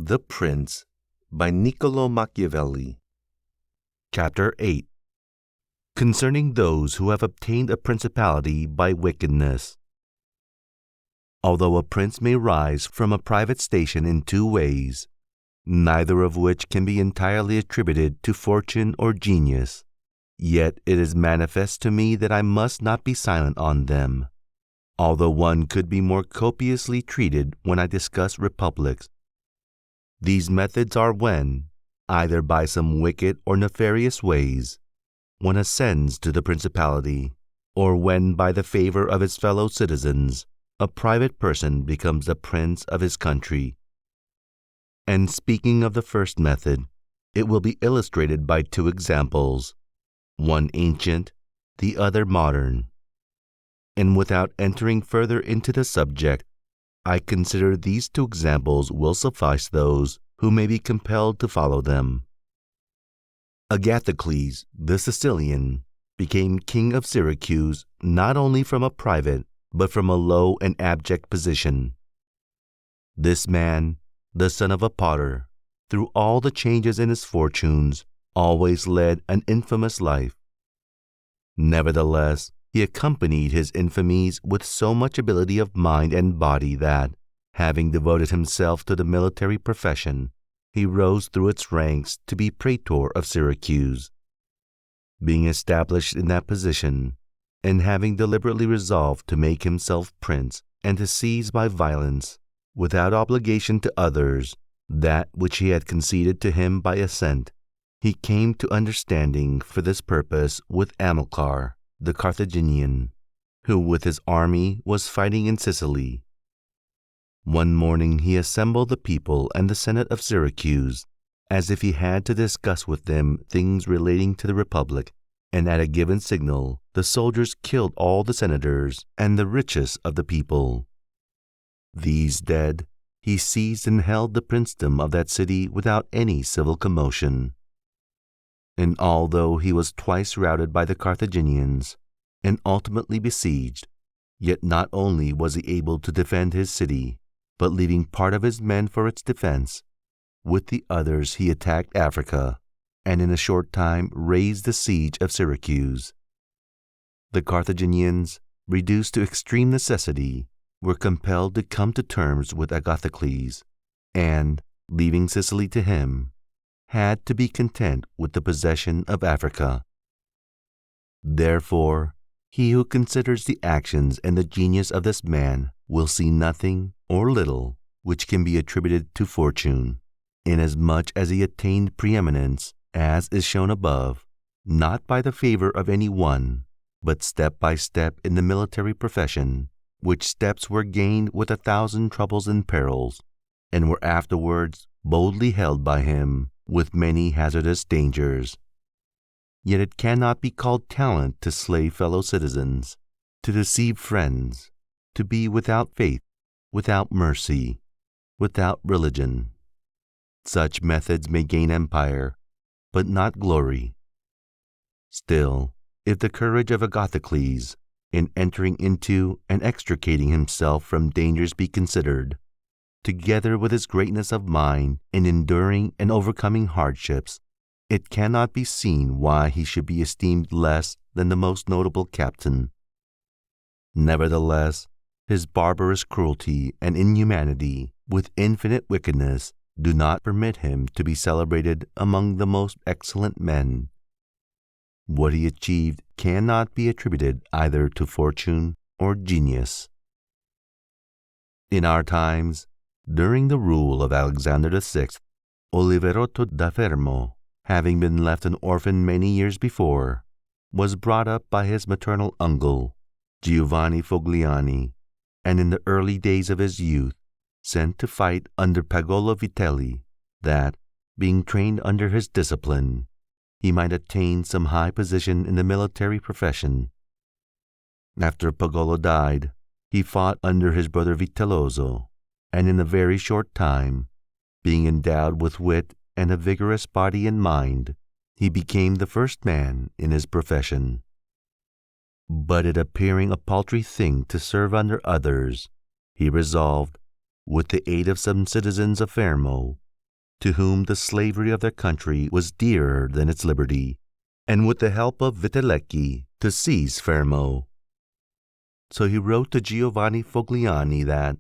The Prince by Niccolo Machiavelli. Chapter 8. Concerning those who have obtained a principality by wickedness. Although a prince may rise from a private station in two ways, neither of which can be entirely attributed to fortune or genius, yet it is manifest to me that I must not be silent on them, although one could be more copiously treated when I discuss republics. These methods are when, either by some wicked or nefarious ways, one ascends to the principality, or when by the favor of his fellow citizens, a private person becomes the prince of his country. And speaking of the first method, it will be illustrated by two examples, one ancient, the other modern. And without entering further into the subject, I consider these two examples will suffice those who may be compelled to follow them. Agathocles, the Sicilian, became king of Syracuse not only from a private, but from a low and abject position. This man, the son of a potter, through all the changes in his fortunes, always led an infamous life. Nevertheless, he accompanied his infamies with so much ability of mind and body that, having devoted himself to the military profession, he rose through its ranks to be praetor of Syracuse. Being established in that position, and having deliberately resolved to make himself prince and to seize by violence, without obligation to others, that which he had conceded to him by assent, he came to understanding for this purpose with Hamilcar, the Carthaginian, who with his army was fighting in Sicily. One morning he assembled the people and the Senate of Syracuse, as if he had to discuss with them things relating to the Republic, and at a given signal the soldiers killed all the senators and the richest of the people. These dead, he seized and held the princedom of that city without any civil commotion. And although he was twice routed by the Carthaginians, and ultimately besieged, yet not only was he able to defend his city, but leaving part of his men for its defense, with the others he attacked Africa, and in a short time raised the siege of Syracuse. The Carthaginians, reduced to extreme necessity, were compelled to come to terms with Agathocles, and, leaving Sicily to him, had to be content with the possession of Africa. Therefore, he who considers the actions and the genius of this man will see nothing or little which can be attributed to fortune, inasmuch as he attained preeminence, as is shown above, not by the favor of any one, but step by step in the military profession, which steps were gained with 1,000 troubles and perils, and were afterwards boldly held by him with many hazardous dangers. Yet it cannot be called talent to slay fellow citizens, to deceive friends, to be without faith, without mercy, without religion. Such methods may gain empire, but not glory. Still, if the courage of Agathocles, in entering into and extricating himself from dangers be considered, together with his greatness of mind in enduring and overcoming hardships, it cannot be seen why he should be esteemed less than the most notable captain. Nevertheless, his barbarous cruelty and inhumanity, with infinite wickedness, do not permit him to be celebrated among the most excellent men. What he achieved cannot be attributed either to fortune or genius. In our times, during the rule of Alexander VI, Oliverotto da Fermo, having been left an orphan many years before, was brought up by his maternal uncle, Giovanni Fogliani, and in the early days of his youth, sent to fight under Pagolo Vitelli, that, being trained under his discipline, he might attain some high position in the military profession. After Pagolo died, he fought under his brother Vitellozzo, and in a very short time, being endowed with wit and a vigorous body and mind, he became the first man in his profession. But it appearing a paltry thing to serve under others, he resolved, with the aid of some citizens of Fermo, to whom the slavery of their country was dearer than its liberty, and with the help of Vitellecchi to seize Fermo. So he wrote to Giovanni Fogliani that,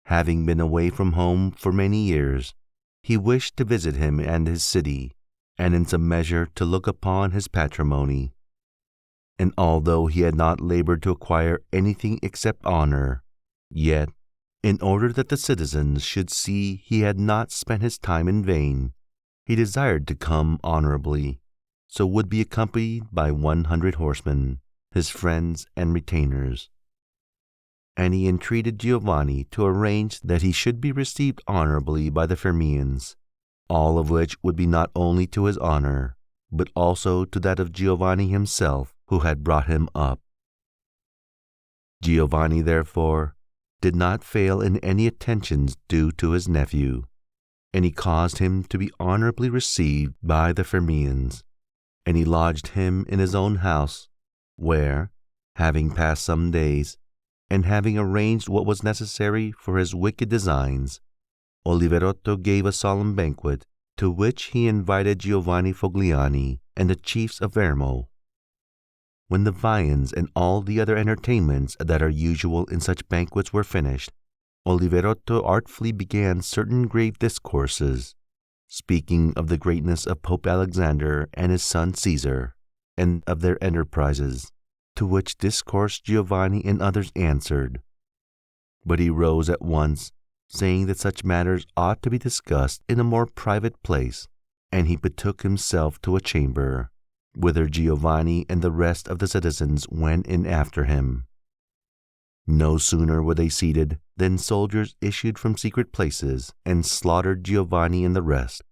having been away from home for many years, he wished to visit him and his city, and in some measure to look upon his patrimony. And although he had not labored to acquire anything except honor, yet, in order that the citizens should see he had not spent his time in vain, he desired to come honorably, so would be accompanied by 100 horsemen, his friends and retainers. And he entreated Giovanni to arrange that he should be received honorably by the Fermians, all of which would be not only to his honor, but also to that of Giovanni himself, who had brought him up. Giovanni, therefore, did not fail in any attentions due to his nephew, and he caused him to be honorably received by the Fermians, and he lodged him in his own house, where, having passed some days, and having arranged what was necessary for his wicked designs, Oliverotto gave a solemn banquet, to which he invited Giovanni Fogliani and the chiefs of Fermo. When the viands and all the other entertainments that are usual in such banquets were finished, Oliverotto artfully began certain grave discourses, speaking of the greatness of Pope Alexander and his son Caesar, and of their enterprises, to which discourse Giovanni and others answered. But he rose at once, saying that such matters ought to be discussed in a more private place, and he betook himself to a chamber, whither Giovanni and the rest of the citizens went in after him. No sooner were they seated than soldiers issued from secret places and slaughtered Giovanni and the rest.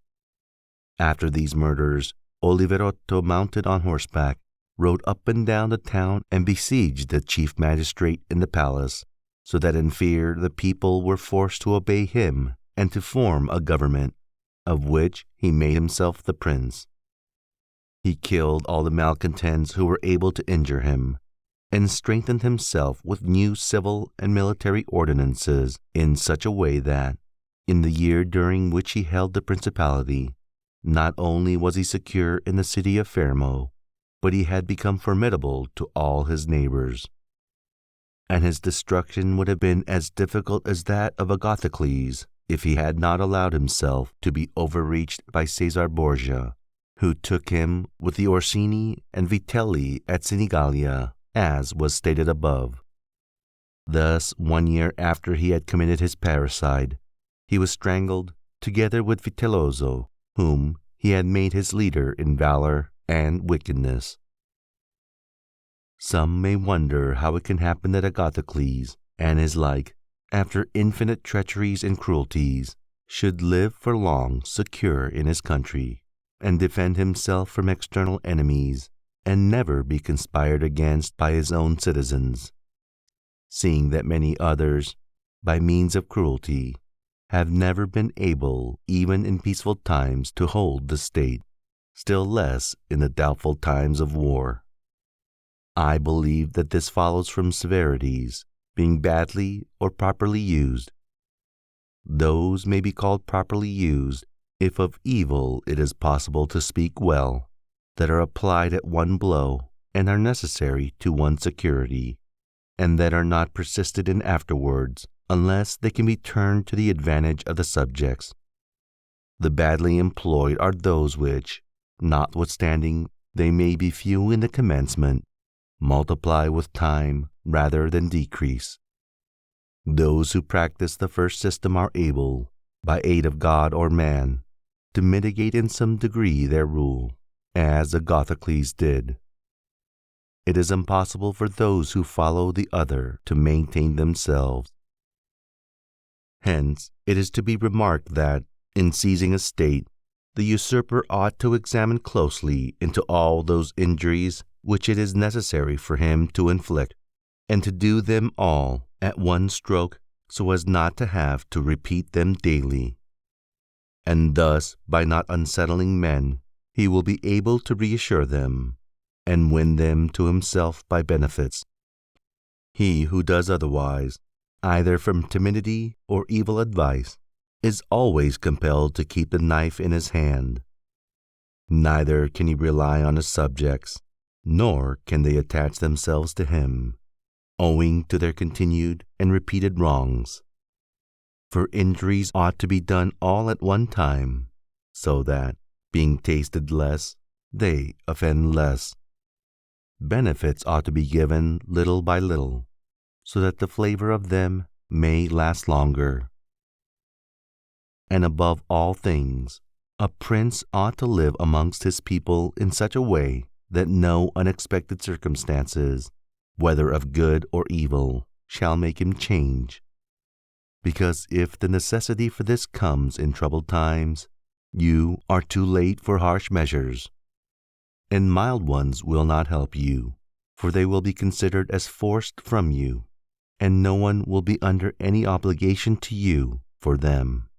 After these murders, Oliverotto, mounted on horseback, rode up and down the town and besieged the chief magistrate in the palace, so that in fear the people were forced to obey him and to form a government, of which he made himself the prince. He killed all the malcontents who were able to injure him, and strengthened himself with new civil and military ordinances in such a way that, in the year during which he held the principality, not only was he secure in the city of Fermo, but he had become formidable to all his neighbors. And his destruction would have been as difficult as that of Agathocles if he had not allowed himself to be overreached by Caesar Borgia, who took him with the Orsini and Vitelli at Senigallia, as was stated above. Thus, 1 year after he had committed his parricide, he was strangled, together with Vitellozzo, whom he had made his leader in valor and wickedness. Some may wonder how it can happen that Agathocles and his like, after infinite treacheries and cruelties, should live for long secure in his country, and defend himself from external enemies, and never be conspired against by his own citizens, seeing that many others, by means of cruelty, have never been able, even in peaceful times, to hold the state, still less in the doubtful times of war. I believe that this follows from severities being badly or properly used. Those may be called properly used if of evil it is possible to speak well, that are applied at one blow and are necessary to one's security, and that are not persisted in afterwards unless they can be turned to the advantage of the subjects. The badly employed are those which, notwithstanding they may be few in the commencement, multiply with time rather than decrease. Those who practice the first system are able, by aid of God or man, to mitigate in some degree their rule, as Agathocles did. It is impossible for those who follow the other to maintain themselves. Hence, it is to be remarked that, in seizing a state, the usurper ought to examine closely into all those injuries which it is necessary for him to inflict, and to do them all at one stroke so as not to have to repeat them daily. And thus, by not unsettling men, he will be able to reassure them, and win them to himself by benefits. He who does otherwise, either from timidity or evil advice, is always compelled to keep the knife in his hand. Neither can he rely on his subjects, nor can they attach themselves to him, owing to their continued and repeated wrongs. For injuries ought to be done all at one time, so that, being tasted less, they offend less. Benefits ought to be given little by little, so that the flavor of them may last longer. And above all things, a prince ought to live amongst his people in such a way that no unexpected circumstances, whether of good or evil, shall make him change. Because if the necessity for this comes in troubled times, you are too late for harsh measures. And mild ones will not help you, for they will be considered as forced from you, and no one will be under any obligation to you for them.